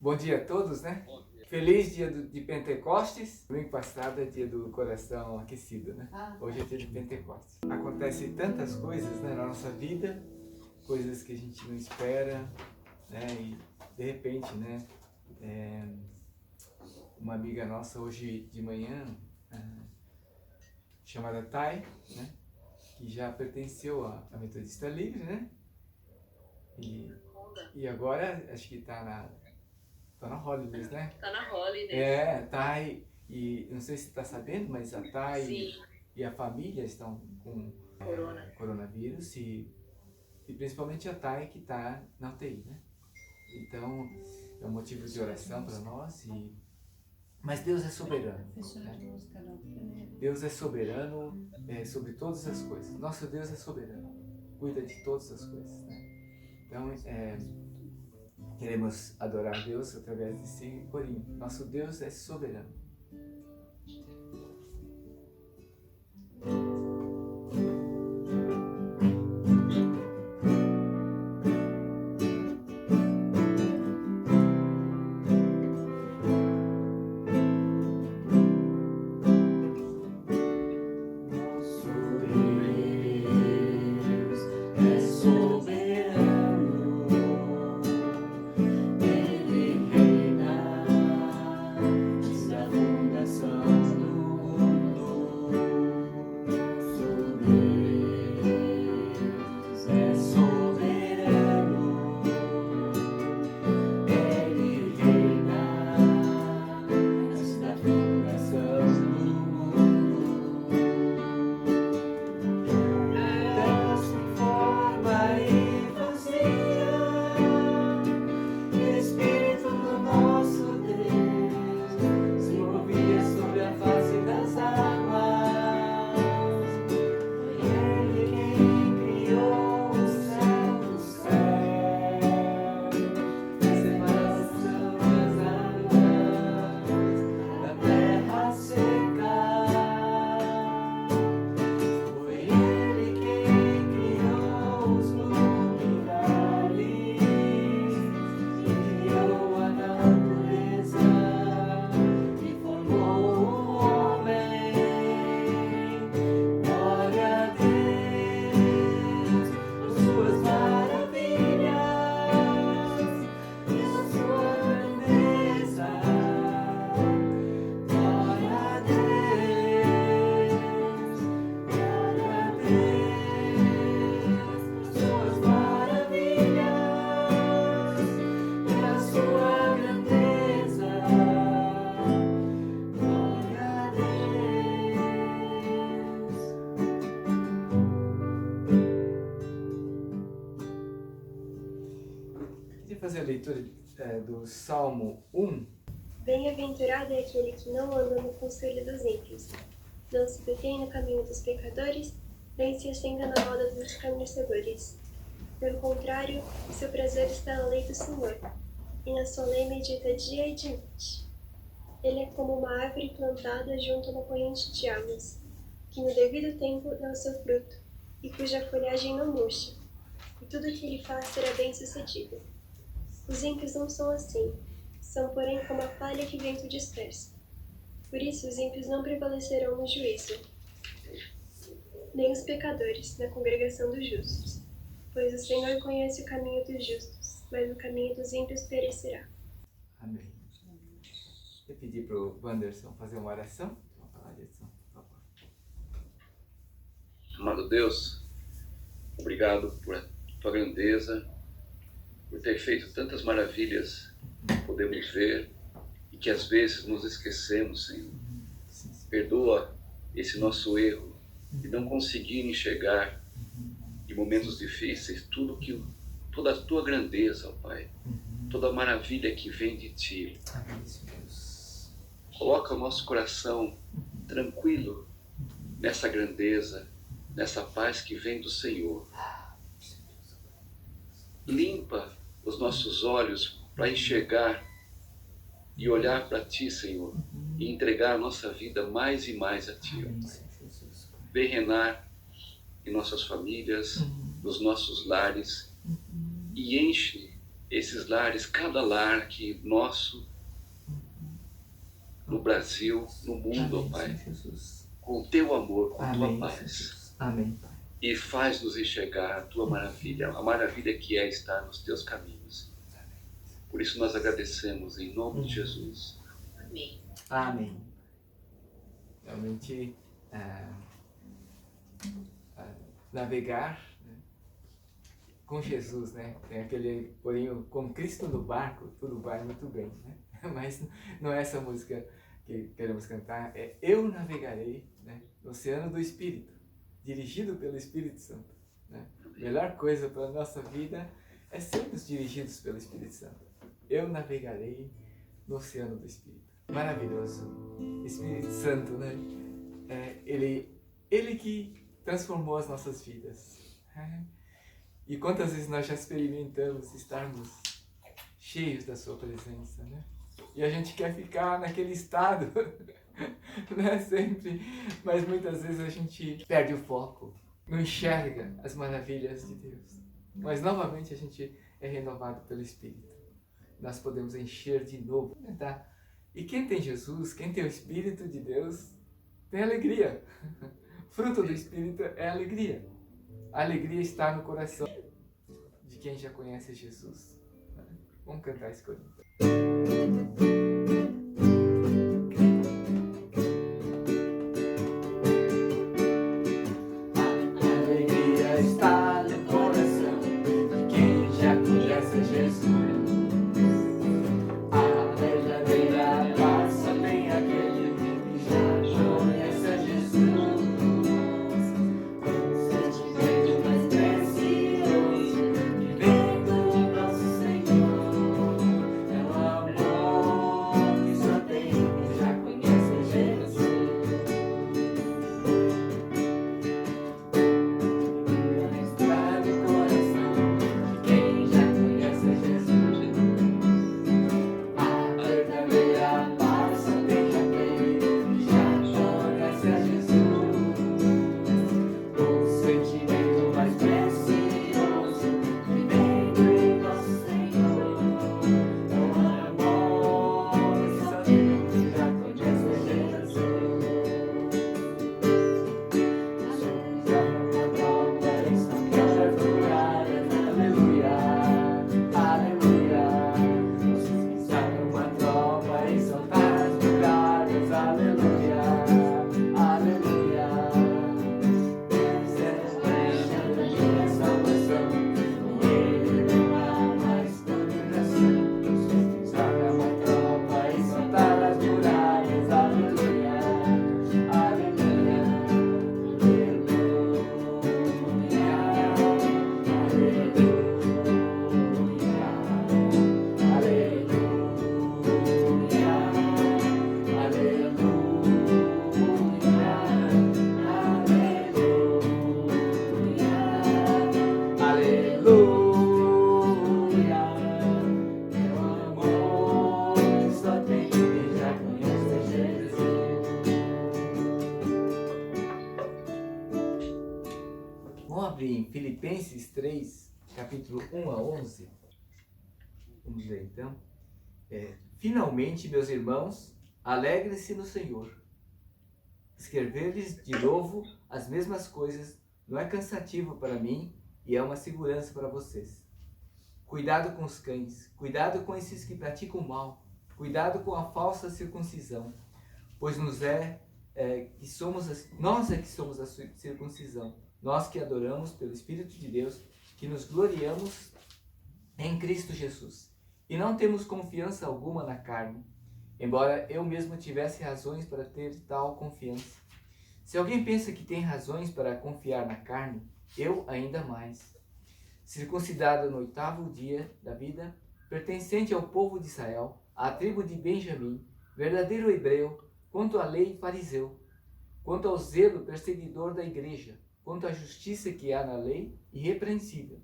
Bom dia a todos, né? Feliz dia de Pentecostes. Domingo passado é dia do coração aquecido, né? Hoje é dia de Pentecostes. Acontecem tantas coisas, né, na nossa vida, coisas que a gente não espera, né? E de repente, né? Uma amiga nossa hoje de manhã, chamada Thay, né? Que já pertenceu à Metodista Livre, né? E agora acho que tá na Holidays, né? Tá na Holidays. É, Thay, e não sei se você está sabendo, mas a Thay Sim. e a família estão com coronavírus e principalmente a Thay que está na UTI, né? Então é um motivo de oração para nós, mas Deus é soberano. Né? Deus é soberano sobre todas as coisas. Nosso Deus é soberano, cuida de todas as coisas. Né? Então, queremos adorar a Deus através desse corinho. Nosso Deus é soberano. Fazer a leitura do Salmo 1. Bem-aventurado é aquele que não anda no conselho dos ímpios, não se detém no caminho dos pecadores, nem se assenta na roda dos escarnecedores. Pelo contrário, seu prazer está na lei do Senhor, e na sua lei medita dia e de noite. Ele é como uma árvore plantada junto a uma corrente de águas, que no devido tempo dá o seu fruto, e cuja folhagem não murcha, e tudo o que ele faz será bem-sucedido. Os ímpios não são assim, são porém como a palha que o vento dispersa. Por isso os ímpios não prevalecerão no juízo, nem os pecadores na congregação dos justos. Pois o Senhor conhece o caminho dos justos, mas o caminho dos ímpios perecerá. Amém. Eu pedi para o Wanderson fazer uma oração. Vamos falar de oração, por favor. Amado Deus, obrigado por tua grandeza, por ter feito tantas maravilhas que podemos ver e que às vezes nos esquecemos, Senhor. Perdoa esse nosso erro de não conseguir enxergar em momentos difíceis toda a tua grandeza, ó Pai, toda a maravilha que vem de Ti. Coloca o nosso coração tranquilo nessa grandeza, nessa paz que vem do Senhor. Limpa os nossos olhos para enxergar e olhar para Ti, Senhor, e entregar a nossa vida mais e mais a Ti. Vem reinar em nossas famílias, nos nossos lares, e enche esses lares, cada lar que nosso, no Brasil, no mundo, ó Pai, com o teu amor, com a tua paz. Amém, Pai. E faz-nos enxergar a tua maravilha, a maravilha que é estar nos teus caminhos. Por isso nós agradecemos em nome de Jesus. Amém. Amém. Realmente, navegar, né, com Jesus, né? Tem aquele, porém, com Cristo no barco, tudo vai muito bem, né? Mas não é essa música que queremos cantar, é Eu Navegarei, né, no Oceano do Espírito, dirigido pelo Espírito Santo, né? A melhor coisa para a nossa vida é sermos dirigidos pelo Espírito Santo. Eu navegarei no Oceano do Espírito. Maravilhoso. Espírito Santo, né? Ele que transformou as nossas vidas. E quantas vezes nós já experimentamos estarmos cheios da sua presença, né? E a gente quer ficar naquele estado, né? Sempre. Mas muitas vezes a gente perde o foco, não enxerga as maravilhas de Deus. Mas novamente a gente é renovado pelo Espírito. Nós podemos encher de novo, tá? E quem tem Jesus, quem tem o Espírito de Deus, tem alegria. Fruto do Espírito é alegria. A alegria está no coração de quem já conhece Jesus. Vamos cantar esse corinho. A alegria está no coração de quem já conhece Jesus. Filipenses 3, capítulo 1 a 11. Vamos ler então. Finalmente, meus irmãos, alegrem-se no Senhor. Escrever-lhes de novo as mesmas coisas não é cansativo para mim e é uma segurança para vocês. Cuidado com os cães, cuidado com esses que praticam o mal, cuidado com a falsa circuncisão, pois nós é que somos a circuncisão. Nós que adoramos pelo Espírito de Deus, que nos gloriamos em Cristo Jesus. E não temos confiança alguma na carne, embora eu mesmo tivesse razões para ter tal confiança. Se alguém pensa que tem razões para confiar na carne, eu ainda mais. Circuncidado no 8º dia da vida, pertencente ao povo de Israel, à tribo de Benjamim, verdadeiro hebreu, quanto à lei fariseu, quanto ao zelo perseguidor da igreja, quanto à justiça que há na lei, irrepreensível.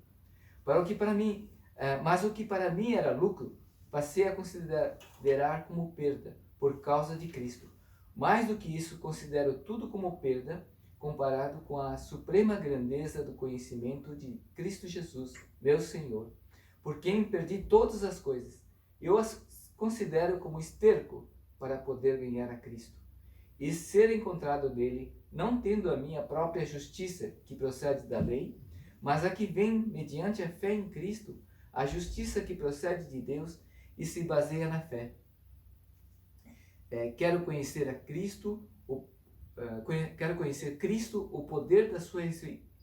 Mas o que para mim era lucro, passei a considerar como perda, por causa de Cristo. Mais do que isso, considero tudo como perda, comparado com a suprema grandeza do conhecimento de Cristo Jesus, meu Senhor, por quem perdi todas as coisas. Eu as considero como esterco para poder ganhar a Cristo e ser encontrado nele, não tendo a minha própria justiça que procede da lei, mas a que vem mediante a fé em Cristo, a justiça que procede de Deus e se baseia na fé. Quero conhecer Cristo, o poder da sua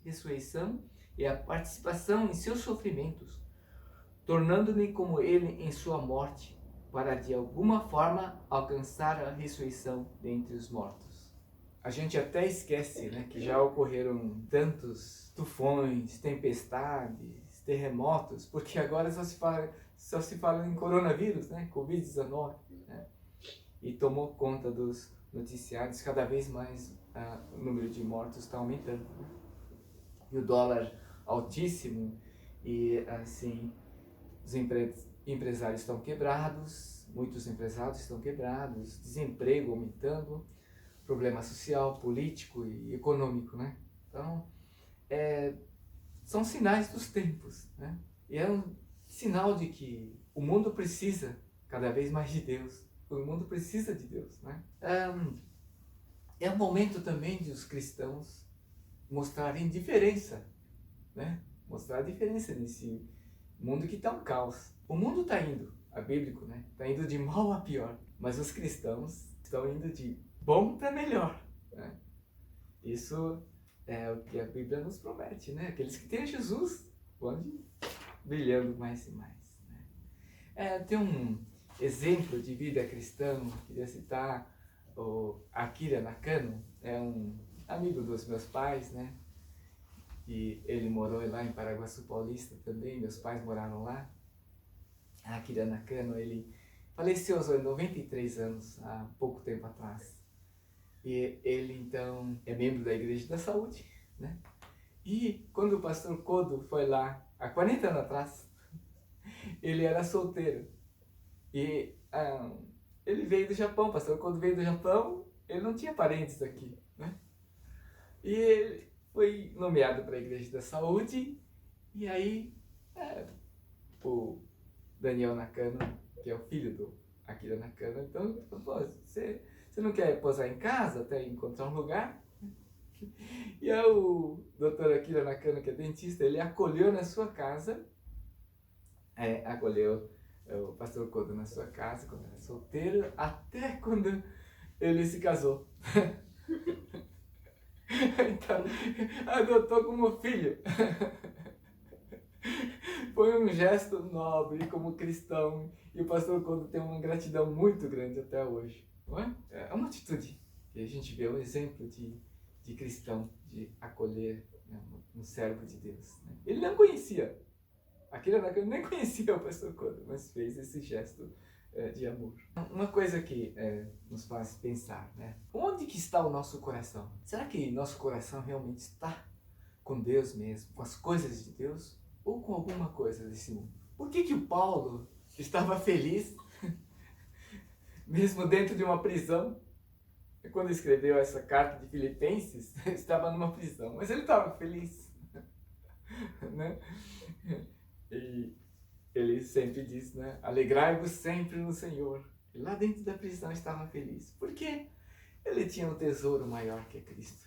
ressurreição e a participação em seus sofrimentos, tornando-me como ele em sua morte, para de alguma forma alcançar a ressurreição dentre os mortos. A gente até esquece, né, que já ocorreram tantos tufões, tempestades, terremotos, porque agora só se fala em coronavírus, né, Covid-19, né, e tomou conta dos noticiários. Cada vez mais o número de mortos está aumentando, né? E o dólar altíssimo, e assim os empresários estão quebrados, muitos empresários estão quebrados, desemprego aumentando, problema social, político e econômico, né? Então, são sinais dos tempos, né? E é um sinal de que o mundo precisa cada vez mais de Deus. O mundo precisa de Deus, né? É um momento também de os cristãos mostrarem diferença, né? Mostrar a diferença nesse mundo que está um caos. O mundo está indo, a bíblico, né? Está indo de mal a pior, mas os cristãos estão indo de bom para melhor, né? Isso é o que a Bíblia nos promete, né? Aqueles que têm Jesus vão brilhando mais e mais, né? Tem um exemplo de vida cristã, queria citar o Akira Nakano, é um amigo dos meus pais, né? E ele morou lá em Paraguaçu Paulista também, meus pais moraram lá. Akira Nakano, ele faleceu aos 93 anos, há pouco tempo atrás. E ele, então, é membro da Igreja da Saúde, né? E quando o pastor Kodo foi lá, há 40 anos atrás, ele era solteiro. E ele veio do Japão, o pastor Kodo veio do Japão, ele não tinha parentes aqui, né? E ele foi nomeado para a Igreja da Saúde, e aí o Daniel Nakano, que é o filho do Akira Nakano, então, pô, você não quer posar em casa até encontrar um lugar? E aí o Dr. Akira Nakano, que é dentista, ele acolheu na sua casa, acolheu o pastor Kodo na sua casa, quando era solteiro, até quando ele se casou. Então, adotou como filho. Foi um gesto nobre como cristão, e o pastor Kodo tem uma gratidão muito grande até hoje. Não é? É uma atitude que a gente vê, um exemplo de cristão, de acolher, né, um servo de Deus, né? Ele não conhecia, aquele nem conhecia o pastor Kodo, mas fez esse gesto de amor. Uma coisa que nos faz pensar, né? Onde que está o nosso coração? Será que nosso coração realmente está com Deus mesmo, com as coisas de Deus, ou com alguma coisa desse mundo? Por que o Paulo estava feliz, mesmo dentro de uma prisão? Quando escreveu essa carta de Filipenses, estava numa prisão, mas ele estava feliz, né? E ele sempre diz, né? Alegrai-vos sempre no Senhor. E lá dentro da prisão estava feliz, porque ele tinha um tesouro maior que Cristo.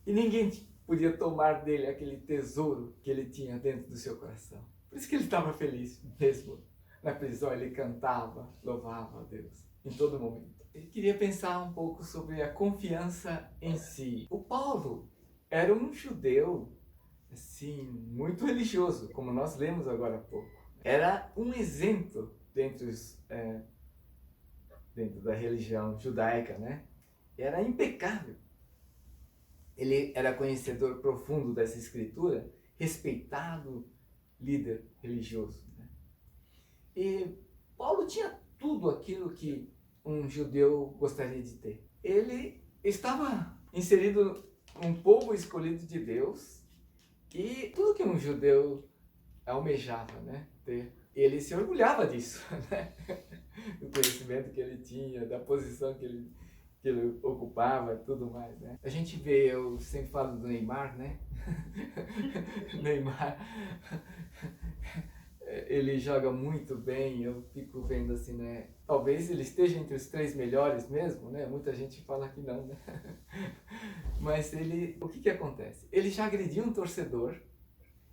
E ninguém podia tomar dele aquele tesouro que ele tinha dentro do seu coração. Por isso que ele estava feliz mesmo na prisão. Ele cantava, louvava a Deus em todo momento. Ele queria pensar um pouco sobre a confiança em si. O Paulo era um judeu, assim, muito religioso, como nós lemos agora há pouco. Era um exemplo dentro da religião judaica, né? Era impecável. Ele era conhecedor profundo dessa escritura, respeitado líder religioso, né? E Paulo tinha tudo aquilo que um judeu gostaria de ter. Ele estava inserido num povo escolhido de Deus, e tudo que um judeu almejava, né, ter. Ele se orgulhava disso, né? Do conhecimento que ele tinha, da posição que ele ocupava e tudo mais, né? A gente vê, eu sempre falo do Neymar, né? Neymar, ele joga muito bem, eu fico vendo assim, né? Talvez ele esteja entre os 3 melhores mesmo, né? Muita gente fala que não, né? Mas o que acontece? Ele já agrediu um torcedor,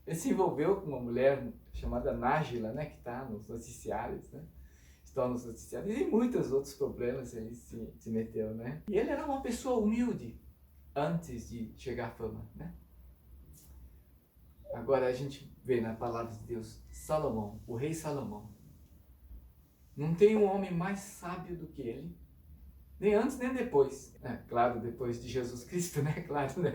ele se envolveu com uma mulher chamada Nájila, né? Que está nos noticiários, né? Estão nos noticiários, e muitos outros problemas ele se meteu, né? E ele era uma pessoa humilde antes de chegar à fama, né? Agora a gente vê na palavra de Deus, Salomão, o rei Salomão. Não tem um homem mais sábio do que ele, nem antes nem depois. Claro, depois de Jesus Cristo, né? Claro, né?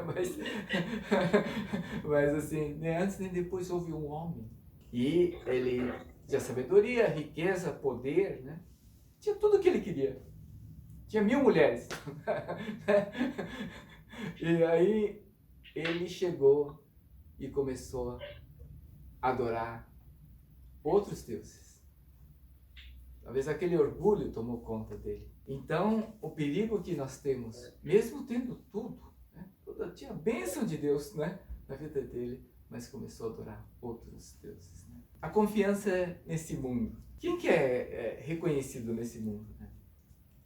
Mas assim, nem antes nem depois houve um homem. E ele tinha sabedoria, riqueza, poder, né? Tinha tudo o que ele queria. Tinha 1000 mulheres. E aí ele chegou e começou a adorar outros deuses. Talvez aquele orgulho tomou conta dele. Então, o perigo que nós temos, mesmo tendo tudo, né? Tinha a bênção de Deus, né? Na vida dele, mas começou a adorar outros deuses. Né? A confiança nesse mundo. Quem que é reconhecido nesse mundo? Né?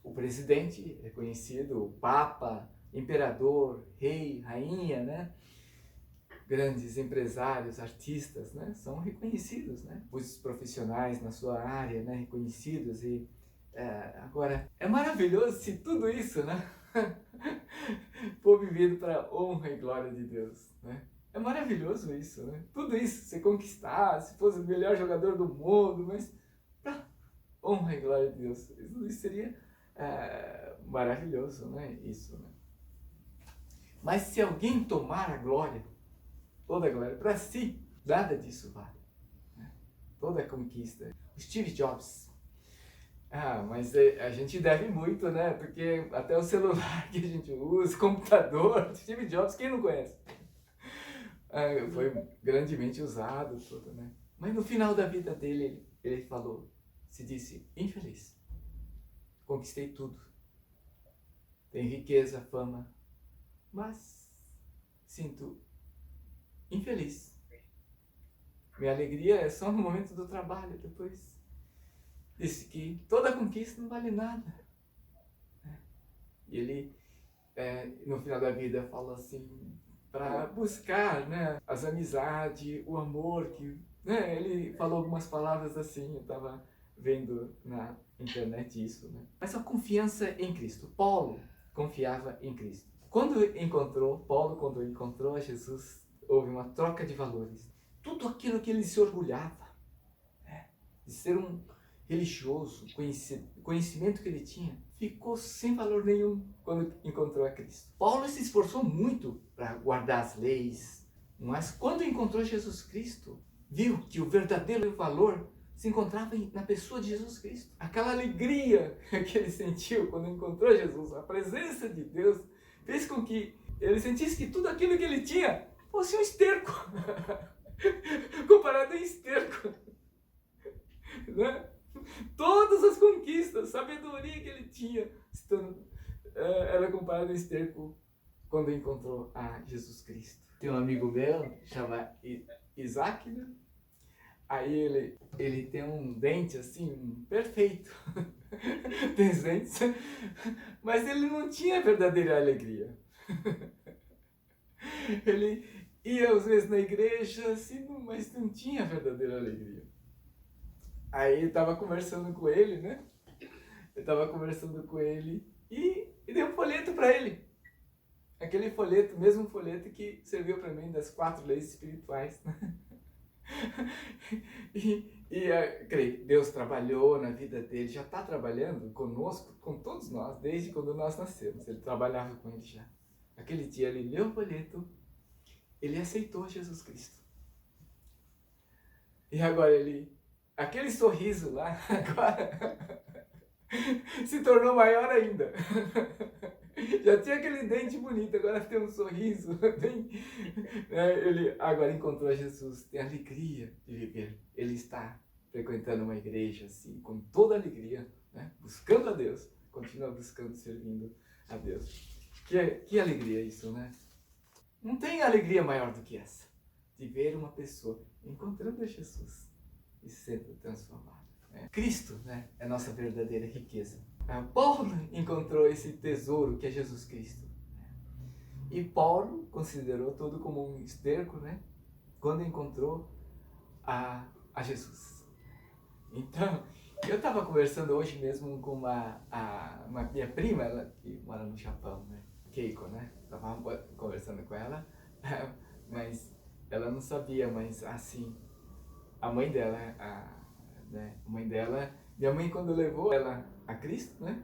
O presidente é reconhecido, o papa, imperador, rei, rainha, né? Grandes empresários, artistas, né? São reconhecidos, né? Os profissionais na sua área, né? Reconhecidos. E agora, é maravilhoso se tudo isso, né? for vivido para a honra e glória de Deus, né? É maravilhoso isso, né? Tudo isso, você conquistar, se fosse o melhor jogador do mundo, mas para honra e glória de Deus. Isso seria maravilhoso, né? Isso, né? Mas se alguém tomar a glória, toda a glória para si, nada disso vale. Né? Toda a conquista. O Steve Jobs. Mas a gente deve muito, né? Porque até o celular que a gente usa, computador, Steve Jobs, quem não conhece? Foi grandemente usado, tudo, né? Mas no final da vida dele, ele falou, se disse, infeliz. Conquistei tudo. Tenho riqueza, fama, mas sinto infeliz. Minha alegria é só no momento do trabalho. Depois disse que toda conquista não vale nada. E ele, no final da vida, fala assim, para buscar, né, as amizades, o amor, que, né, ele falou algumas palavras assim, eu estava vendo na internet isso, né? Mas a confiança em Cristo. Paulo confiava em Cristo. Quando Paulo encontrou a Jesus, houve uma troca de valores. Tudo aquilo que ele se orgulhava, né, de ser um religioso, conhecimento que ele tinha, ficou sem valor nenhum quando encontrou a Cristo. Paulo se esforçou muito para guardar as leis, mas quando encontrou Jesus Cristo, viu que o verdadeiro valor se encontrava na pessoa de Jesus Cristo. Aquela alegria que ele sentiu quando encontrou Jesus, a presença de Deus, fez com que ele sentisse que tudo aquilo que ele tinha fosse um esterco, comparado a esterco, né? Todas as conquistas, sabedoria que ele tinha, era comparado a esterco quando encontrou a Jesus Cristo. Tem um amigo meu, chama Isaac, né? Aí ele tem um dente assim, perfeito. Tem os dentes, mas ele não tinha verdadeira alegria. Ele ia às vezes na igreja, assim, mas não tinha verdadeira alegria. Aí eu estava conversando com ele, né? E dei um folheto para ele. Aquele folheto, mesmo folheto que serviu para mim das 4 leis espirituais. Creio, Deus trabalhou na vida dele, já está trabalhando conosco, com todos nós, desde quando nós nascemos. Ele trabalhava com ele já. Aquele dia ele leu o folheto, ele aceitou Jesus Cristo. E agora aquele sorriso lá, agora se tornou maior ainda. Já tinha aquele dente bonito, agora tem um sorriso. Ele agora encontrou Jesus, tem alegria de viver. Ele está frequentando uma igreja assim, com toda alegria, né? Buscando a Deus, continua buscando, servindo a Deus. Que alegria isso, né? Não tem alegria maior do que essa, de ver uma pessoa encontrando Jesus, e sendo transformado. Né? Cristo, né, é a nossa verdadeira riqueza. Paulo encontrou esse tesouro que é Jesus Cristo. E Paulo considerou tudo como um esterco, né, quando encontrou a Jesus. Então, eu estava conversando hoje mesmo com uma minha prima, ela que mora no Japão, né, Keiko, né? Estava conversando com ela, mas ela não sabia, mas assim, a mãe dela, minha mãe quando levou ela a Cristo, né?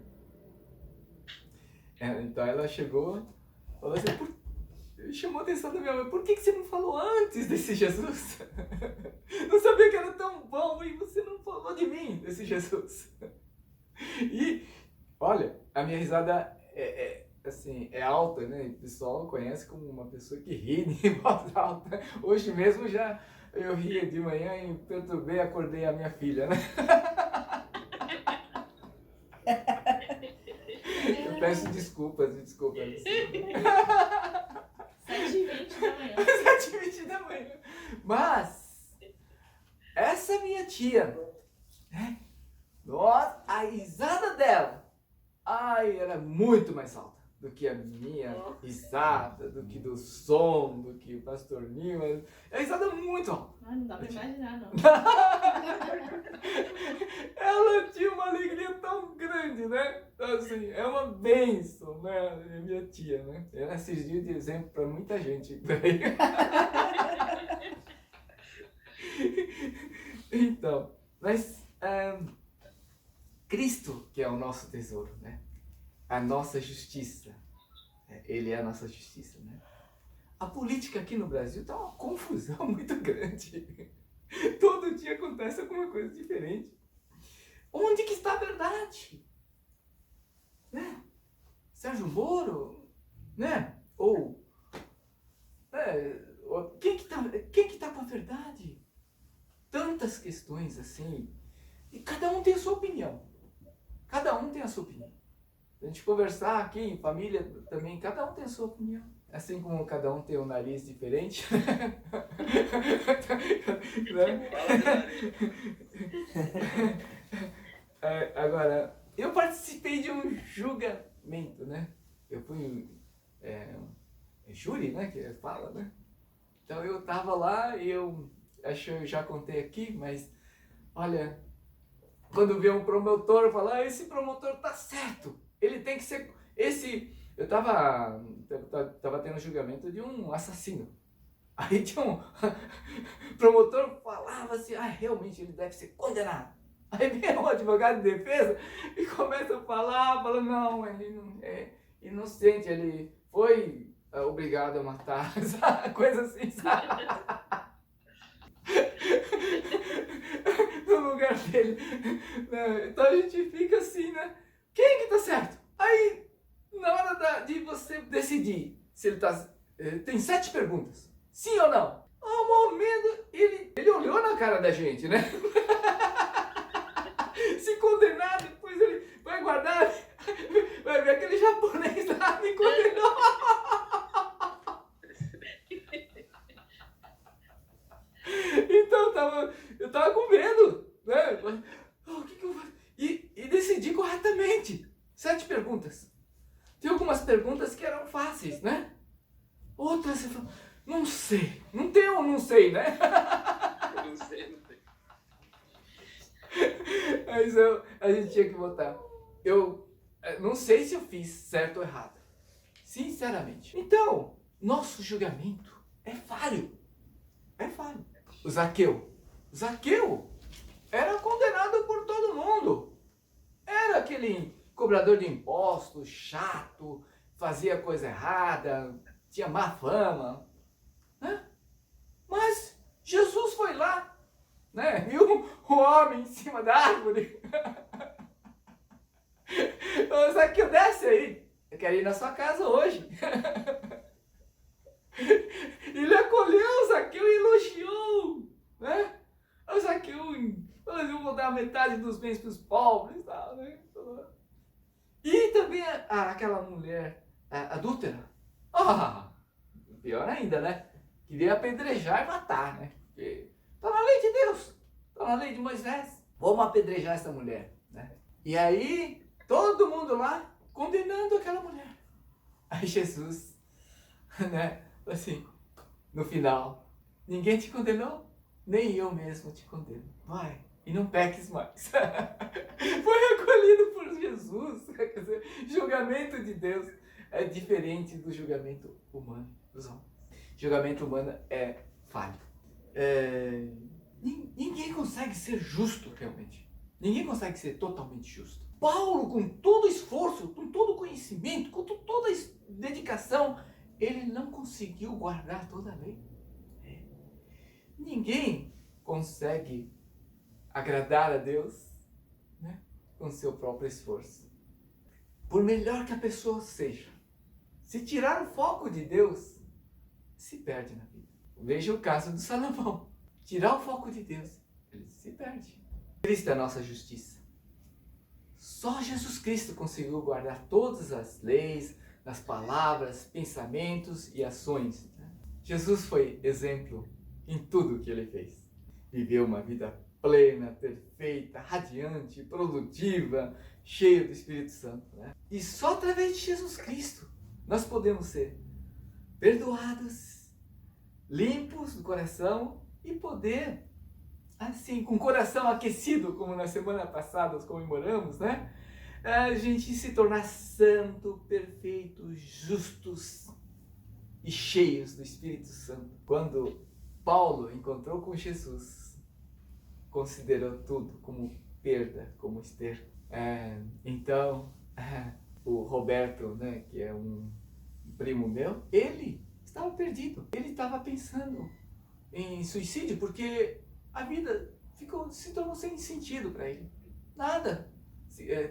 Então ela chegou, falou assim, chamou a atenção da minha mãe, por que você não falou antes desse Jesus? Não sabia que era tão bom e você não falou de mim, desse Jesus. E, olha, a minha risada assim, é alta, né? O pessoal conhece como uma pessoa que ri em voz alta. Hoje mesmo eu ria de manhã e perturbei, acordei a minha filha, né? Eu peço desculpas. 7h20 da manhã. 7h20 da manhã. Mas, essa minha tia, né? Nossa, a risada dela, era muito mais alta do que a minha risada, do que do som, do que o pastor Nima. A risada é muito alta. Não dá pra imaginar, não. Ela tinha uma alegria tão grande, né? Assim, é uma bênção, né? Minha tia, né? Ela serviu de exemplo para muita gente. Então, mas Cristo, que é o nosso tesouro, né? A nossa justiça. Ele é a nossa justiça, né? A política aqui no Brasil está uma confusão muito grande. Todo dia acontece alguma coisa diferente. Onde que está a verdade? Né? Sérgio Moro? Né? Ou quem que tá com a verdade? Tantas questões assim. E cada um tem a sua opinião. Cada um tem a sua opinião. A gente conversar aqui em família também, cada um tem a sua opinião. Assim como cada um tem um nariz diferente. Né? Agora, eu participei de um julgamento, né? Eu fui júri, né? Que fala, né? Então eu tava lá e eu acho que eu já contei aqui, mas olha, quando vê um promotor falar, esse promotor tá certo, ele tem que ser eu tava tendo julgamento de um assassino. Aí tinha um promotor falava assim, realmente ele deve ser condenado. Aí vem um advogado de defesa e começa a falar, não, ele não é inocente, ele foi obrigado a matar, sabe? Coisa assim, sabe? No lugar dele. Então a gente fica assim, né? Quem que tá certo? Aí, na hora de você decidir se ele tá... Tem 7 perguntas. Sim ou não? Ao momento, ele olhou na cara da gente, né? Se condenar, depois ele vai guardar, vai ver aquele japonês lá me condenou. Então eu tava com medo, né? O que eu faço? E decidi corretamente. 7 perguntas. Tem algumas perguntas que eram fáceis, né? Outras você fala, não sei. Não tem um não sei, né? Não sei. Mas a gente tinha que votar. Eu não sei se eu fiz certo ou errado. Sinceramente. Então, nosso julgamento é falho. É falho. O Zaqueu era condenado por todo mundo. Era aquele cobrador de impostos, chato, fazia coisa errada, tinha má fama. Né? Mas Jesus foi lá, né? Viu o homem em cima da árvore. Ô Zaqueu, desce aí. Eu quero ir na sua casa hoje. Ele acolheu o Zaqueu e elogiou, né? O Zaqueu falou, eu vou dar metade dos bens para os pobres, tal, né? E também aquela mulher adúltera. Pior ainda, né? Queria apedrejar e matar, né? Porque tá na lei de Deus. está na lei de Moisés. Vamos apedrejar essa mulher, né? E aí, todo mundo lá condenando aquela mulher. Aí Jesus, né, assim, no final, ninguém te condenou, nem eu mesmo te condeno. Vai, e não peques mais. Foi acolhido por Jesus. Quer dizer, julgamento de Deus é diferente do julgamento humano dos homens. Julgamento humano é falho. Ninguém consegue ser justo realmente. Ninguém consegue ser totalmente justo. Paulo, com todo esforço, com todo conhecimento, com toda dedicação, ele não conseguiu guardar toda a lei. Ninguém consegue agradar a Deus, né, com seu próprio esforço. Por melhor que a pessoa seja, se tirar o foco de Deus, se perde na vida. Veja o caso do Salomão. Tirar o foco de Deus, ele se perde. Cristo é a nossa justiça. Só Jesus Cristo conseguiu guardar todas as leis, as palavras, pensamentos e ações. Jesus foi exemplo em tudo que ele fez. Viveu uma vida plena, perfeita, radiante, produtiva, cheia do Espírito Santo. E só através de Jesus Cristo nós podemos ser perdoados, limpos do coração e poder, assim, com o coração aquecido, como na semana passada nós comemoramos, né? A gente se tornar santo, perfeito, justos e cheios do Espírito Santo. Quando Paulo encontrou com Jesus, considerou tudo como perda, como esterco. Então, o Roberto, né, que é um primo meu, ele estava perdido. Ele estava pensando em suicídio porque a vida se tornou sem sentido para ele. Nada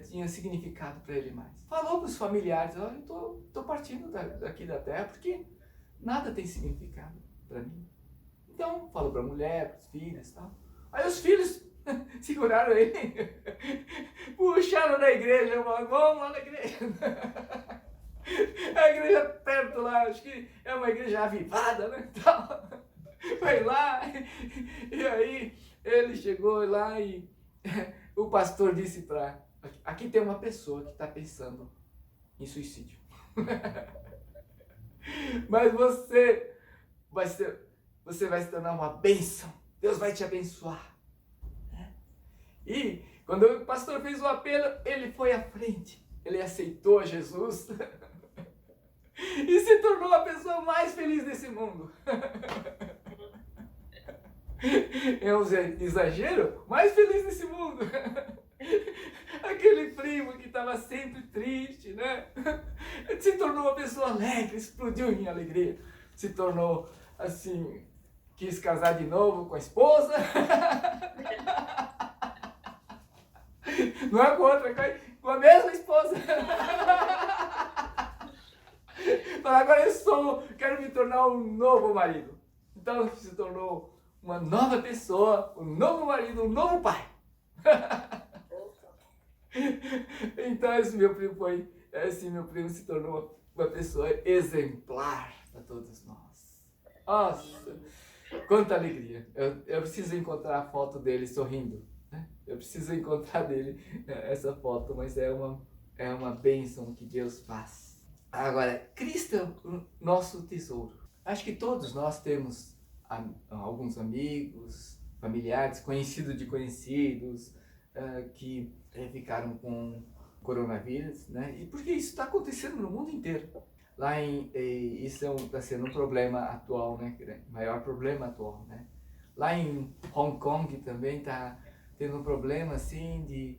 tinha significado para ele mais. Falou para os familiares: eu estou partindo daqui da terra porque nada tem significado para mim. Então, falou para a mulher, para os filhos e tal. Aí os filhos seguraram ele, puxaram na igreja, vamos lá na igreja. A igreja perto lá, acho que é uma igreja avivada, né? Então, foi lá, e aí ele chegou lá e o pastor disse para... Aqui tem uma pessoa que está pensando em suicídio. Mas você vai se tornar uma bênção. Deus vai te abençoar. E quando o pastor fez o apelo, ele foi à frente. Ele aceitou Jesus e se tornou a pessoa mais feliz desse mundo. É um exagero, mais feliz desse mundo. Aquele primo que estava sempre triste, né? Se tornou uma pessoa alegre, explodiu em alegria. Se tornou, assim, quis casar de novo com a esposa. Não é com outra, com a mesma esposa. Fala, agora quero me tornar um novo marido. Então se tornou uma nova pessoa, um novo marido, um novo pai. Então esse meu primo se tornou uma pessoa exemplar para todos nós. Nossa, quanta alegria. Eu preciso encontrar a foto dele sorrindo. Eu preciso encontrar dele essa foto, mas é uma bênção que Deus faz. Agora, Cristo é o nosso tesouro. Acho que todos nós temos alguns amigos, familiares, conhecidos de conhecidos, que ficaram com coronavírus, né? E porque isso está acontecendo no mundo inteiro. Isso está sendo um problema atual, né? Maior problema atual, né? Lá em Hong Kong também está tendo um problema assim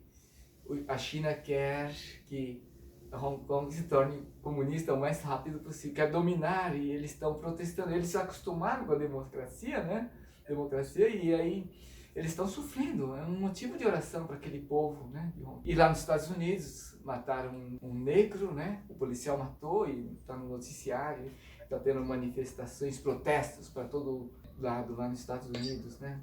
a China quer que Hong Kong se torne comunista o mais rápido possível, quer dominar, e eles estão protestando. Eles se acostumaram com a democracia, né? E aí eles estão sofrendo. É um motivo de oração para aquele povo, né? E lá nos Estados Unidos mataram um negro, né? O policial matou e está no noticiário. Está tendo manifestações, protestos para todo lado lá nos Estados Unidos, né?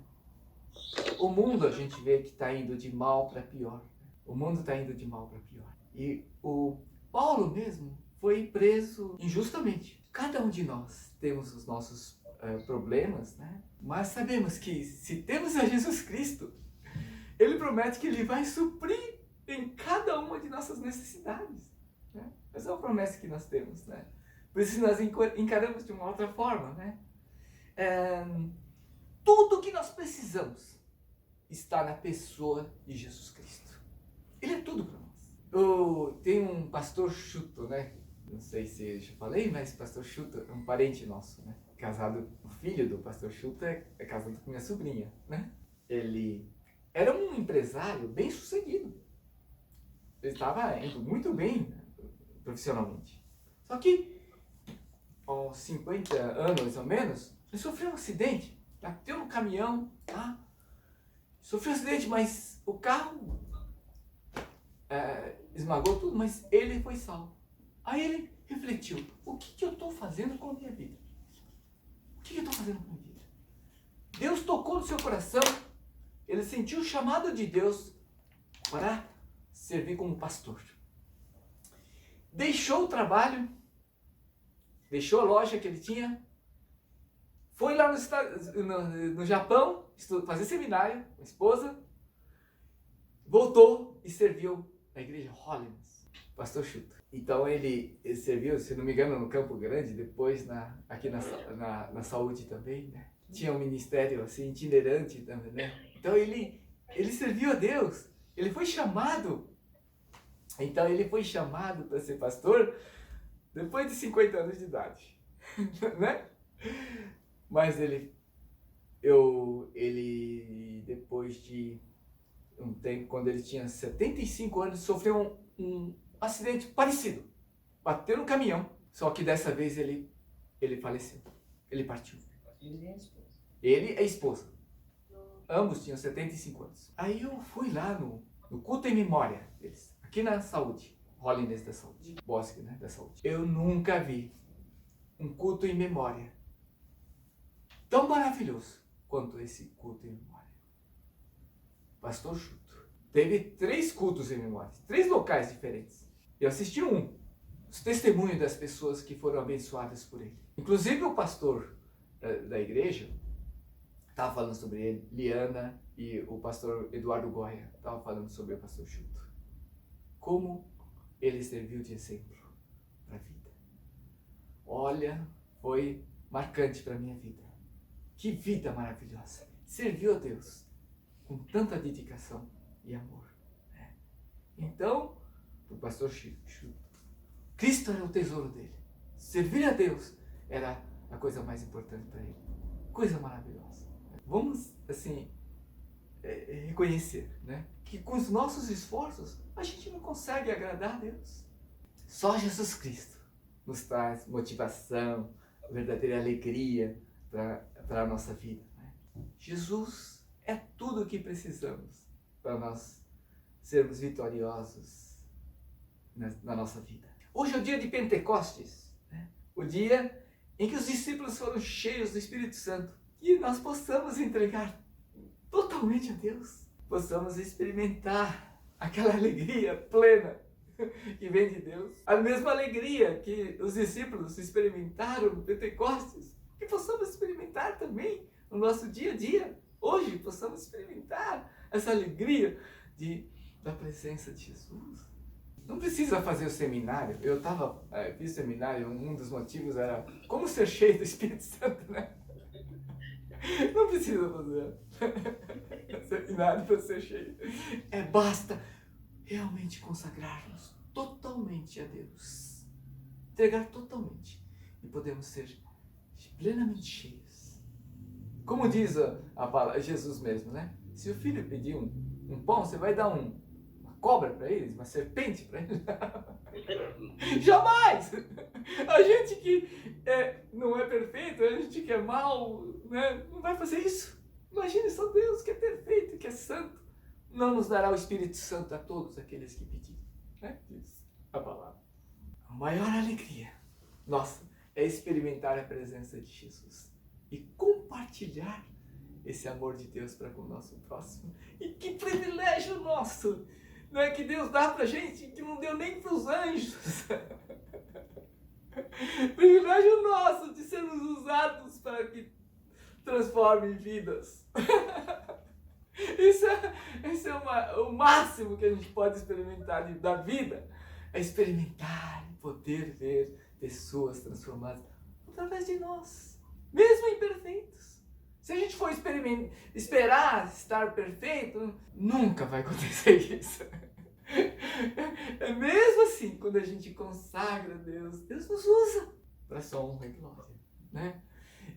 O mundo, a gente vê que está indo de mal para pior. O mundo está indo de mal para pior. E o Paulo mesmo foi preso injustamente. Cada um de nós temos os nossos problemas, né? Mas sabemos que se temos a Jesus Cristo, Ele promete que Ele vai suprir em cada uma de nossas necessidades, né? Essa é uma promessa que nós temos, né? Por isso nós encaramos de uma outra forma, né? Tudo que nós precisamos está na pessoa de Jesus Cristo. Ele é tudo para nós. Tem um pastor Chuto, né? Não sei se eu já falei, mas o pastor Chuto é um parente nosso, né? Casado, o filho do pastor Chuto é casado com minha sobrinha, né? Ele era um empresário bem sucedido. Ele estava indo muito bem, né, profissionalmente. Só que, aos 50 anos mais ou menos, ele sofreu um acidente. Bateu no caminhão, tá? Sofreu um acidente, mas o carro esmagou tudo, mas ele foi salvo. Aí ele refletiu, o que eu estou fazendo com a minha vida? O que eu estou fazendo com a minha vida? Deus tocou no seu coração, ele sentiu o chamado de Deus para servir como pastor. Deixou o trabalho, deixou a loja que ele tinha, foi lá no Japão fazer seminário com a esposa, voltou e serviu na igreja Holiness, pastor Chuto. Então ele serviu, se não me engano, no Campo Grande, depois aqui na saúde também, né? Tinha um ministério assim itinerante também, né? Então ele serviu a Deus, ele foi chamado. Então ele foi chamado para ser pastor depois de 50 anos de idade, né? Mas ele depois de um tempo, quando ele tinha 75 anos, sofreu um acidente parecido. Bateu no caminhão, só que dessa vez ele faleceu. Ele partiu. Ele e a esposa. Ele e a esposa. Ambos tinham 75 anos. Aí eu fui lá no culto em memória deles, aqui na saúde, Holiness da saúde, Bosque, né, da saúde. Eu nunca vi um culto em memória tão maravilhoso quanto esse culto em memória. Pastor Chuto teve 3 cultos em memória, 3 locais diferentes. Eu assisti os testemunhos das pessoas que foram abençoadas por ele. Inclusive o pastor da igreja estava falando sobre ele, Liana, e o pastor Eduardo Goya estava falando sobre o pastor Chuto. Como ele serviu de exemplo para a vida. Olha, foi marcante para a minha vida. Que vida maravilhosa. Serviu a Deus com tanta dedicação e amor. Né? Então, o pastor Chuto, Cristo era o tesouro dele. Servir a Deus era a coisa mais importante para ele. Coisa maravilhosa. Vamos, assim, reconhecer, né, que com os nossos esforços a gente não consegue agradar a Deus. Só Jesus Cristo nos traz motivação, verdadeira alegria para a nossa vida. Né? Jesus é tudo o que precisamos para nós sermos vitoriosos na nossa vida. Hoje é o dia de Pentecostes, né? O dia em que os discípulos foram cheios do Espírito Santo, e nós possamos entregar totalmente a Deus, possamos experimentar aquela alegria plena que vem de Deus, a mesma alegria que os discípulos experimentaram no Pentecostes, que possamos experimentar também no nosso dia a dia. Hoje possamos experimentar essa alegria da presença de Jesus. Não precisa fazer o seminário. Eu fiz seminário, um dos motivos era como ser cheio do Espírito Santo, né? Não precisa fazer seminário para ser cheio. Basta realmente consagrarmos totalmente a Deus. Entregar totalmente. E podemos ser plenamente cheios. Como diz a palavra, Jesus mesmo, né? Se o filho pedir um pão, você vai dar uma cobra para eles, uma serpente para eles? Jamais! A gente que não é perfeito, a gente que é mau, né, não vai fazer isso. Imagine só Deus que é perfeito, que é santo, não nos dará o Espírito Santo a todos aqueles que pedirem. Né? Diz a palavra. A maior alegria nossa é experimentar a presença de Jesus e compartilhar esse amor de Deus para com o nosso próximo. E que privilégio nosso, né, que Deus dá para a gente, que não deu nem para os anjos. Privilégio nosso de sermos usados para que transforme vidas. Isso é o máximo que a gente pode experimentar da vida. É experimentar e poder ver pessoas transformadas através de nós, mesmo imperfeitos. Se a gente for esperar estar perfeito, nunca vai acontecer isso. É mesmo assim, quando a gente consagra a Deus, Deus nos usa para sua honra e glória, né?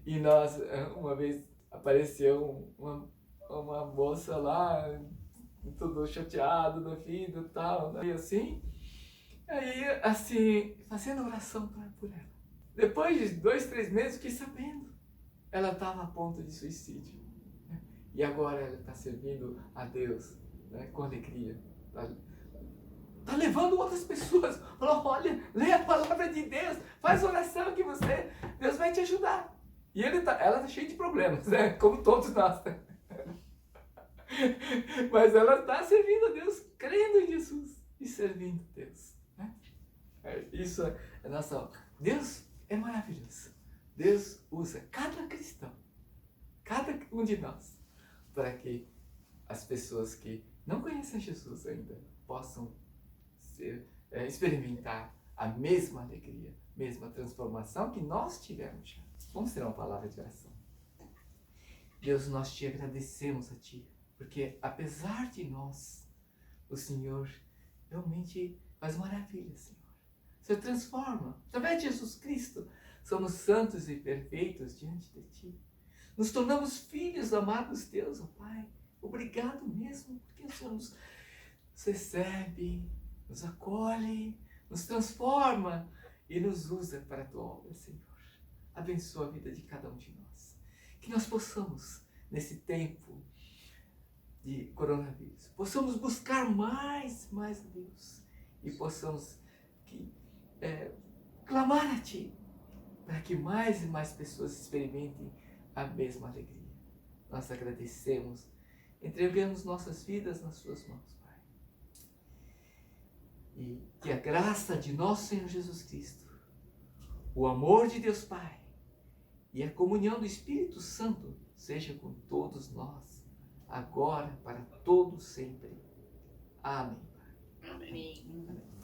E nós, uma vez apareceu uma moça lá, tudo chateado da vida e tal, né? E assim, aí, assim, fazendo oração por ela. Depois de 2, 3 meses, fiquei sabendo. Ela estava a ponto de suicídio, né? E agora ela está servindo a Deus, né, com alegria. Está levando outras pessoas. Falou, olha, lê a palavra de Deus, faz oração que Deus vai te ajudar. E ela está cheia de problemas, né? Como todos nós. Mas ela está servindo a Deus, crendo em Jesus e servindo a Deus, né? Isso é nossa... Deus é maravilhoso. Deus usa cada cristão, cada um de nós, para que as pessoas que não conhecem Jesus ainda possam experimentar a mesma alegria, mesma transformação que nós tivemos já. Vamos ter uma palavra de oração. Deus, nós te agradecemos a Ti, porque apesar de nós, o Senhor realmente faz maravilhas, Senhor. O Senhor transforma. Através de Jesus Cristo, somos santos e perfeitos diante de Ti. Nos tornamos filhos amados Deus, ó Pai. Obrigado mesmo, porque o Senhor nos recebe, nos acolhe, nos transforma e nos usa para a Tua obra, Senhor. Abençoa a vida de cada um de nós. Que nós possamos, nesse tempo de coronavírus, possamos buscar mais a Deus e possamos clamar a Ti, para que mais e mais pessoas experimentem a mesma alegria. Nós agradecemos, entregamos nossas vidas nas Suas mãos, Pai. E que a graça de nosso Senhor Jesus Cristo, o amor de Deus Pai e a comunhão do Espírito Santo seja com todos nós, agora, para todos sempre. Amém. Amém. Amém. Amém.